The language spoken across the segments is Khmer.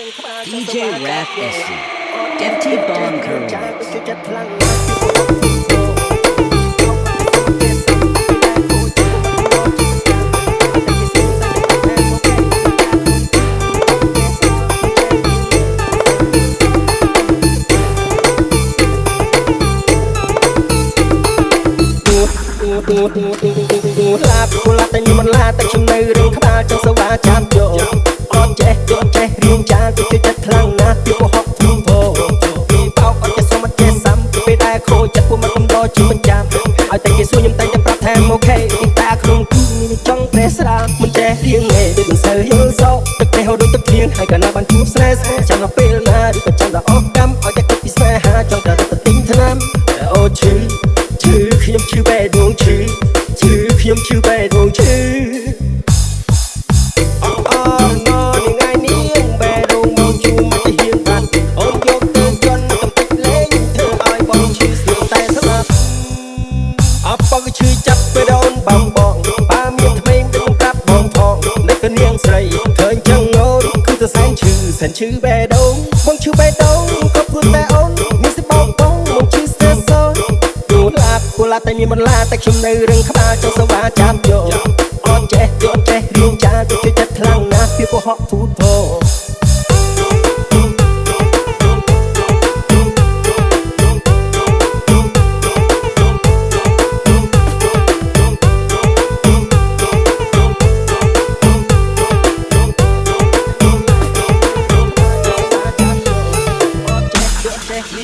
DJ Rap SC Empty Bomb Careers ឡាបគូឡាតែញីមិនឡាតែខ្ញុំនៅរឿងក្បាលចង់សវ៉ាចាំយកអត់ចេះរៀងចាទៅចិត្តខ្លាំងណាស់ពីពហុធំធោពីបោកអត់ចេះសុំអត់ចេះសាំពេលដែលខូចចិត្តពួកមិនកំដរជាមិនចាំឲ្យតែគេសួរខ្ញុំតែតែប្រាប់ថាអូខេពីតាក្នុងគូនេះចង់ប្រេះស្រាមិនចេះរៀងឯងដូចមិនសូវយល់សោកទឹកទេហូរដូចទឹកភ្លៀងហើយកាលណាបានជួបស្នេហ៍ចាំដល់ពេលណាឬក៏ចាំដល់អស់កម្មឲ្យតែគិតពីស្នេហាចង់តែទៅទិញថ្នាំអូឈឺខ្ញុំឈឺបែដួងឈឺខ្ញុំឈឺបែដួងឈឺនេះថ្ងៃនេះបែដួងមកជួមកទៅហ៊ានបាត់អូនយកទៅជន់កំតិចលេងធ្វើឲ្យបងឈឺស្ទើរតែស្លាប់អបបងឈឺចាប់ពេលអូនបងប៉ាមានថ្មីមិនប្រាប់បងផងនៅកនាងស្រីឃើញចឹងអូនគឺទៅសែនឈឺបែដួងបងឈឺបែដួងក៏ព្រោះតែអូនមានសិបងមកឈឺស្ទើរសោគូឡាតែញីមិនឡាតែខ្ញុំនៅរឿងក្បាលចង់សវ៉ាចាំយកអត់ចេះរៀងចាទៅចិត្តខ្លាំងណាស់ពីពហុធូធោ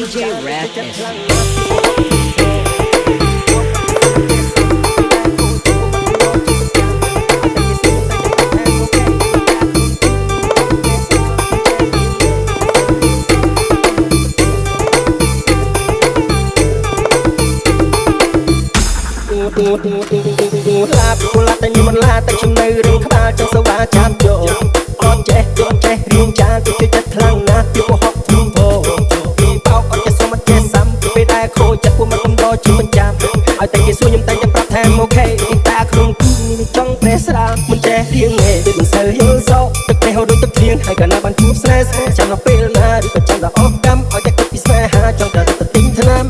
DJ Rap SCឡាបគូឡាតែញីមិនឡាតែខ្ញុំនៅរឿងក្បាលចង់សវ៉ាចាំយកអត់ចេះរៀងចាទៅចិត្តខ្លាំងណាស់ពីពហុធំធោពីបោកអត់ចេះសុំអត់ចេះសាំពេលដែលខូចចិត្តពួកមិនកំដរជាមិនចាំឲ្យតែគេសួរខ្ញុំតែតែប្រាប់ថាអូខេពីតាក្នុងគូនេះចង់ប្រេះស្រាមិនចេះរៀងឯងដូចមិនសូវយល់សោកទឹកទេហូរដូចទឹកភ្លៀងហើយកាលណាបានជួបស្នេហ៍ចាំដល់ពេលណាឬក៏ចាំដល់អស់កម្មឲ្យតែគិតពីស្នេហាចង់តែទៅទិញថ្នាំ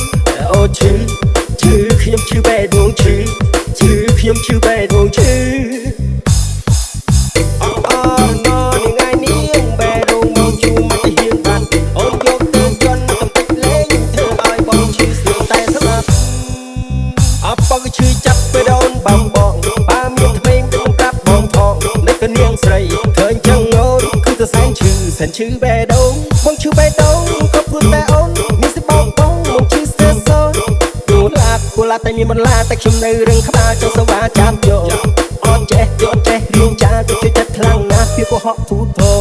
អូឈឺខ្ញុំឈឺបែដួងឈឺខ្ញុំឈឺបែដួងឈឺនេះថ្ងៃនេះបែដួងមកជួមកទៅហ៊ានបាត់អូនយកទៅជន់កំតិចលេងធ្វើឲ្យបងឈឺស្ទើរតែស្លាប់អបបងឈឺចាប់ពេលអូនបងប៉ាមានថ្មីមិនប្រាប់បងផងនៅកនាងស្រីឃើញចឹងអូនគឺទៅសែនឈឺបែដួងបងឈឺបែដួងក៏ព្រោះតែអូនមានសិបងមកឈឺស្ទើរសោគូឡាតែញីមិនឡាតែខ្ញុំនៅរឿងក្បាលចង់សវ៉ាចាំយកអត់ចេះរៀងចាទៅចិត្តខ្លាំងណាស់ពីពហុធូធោ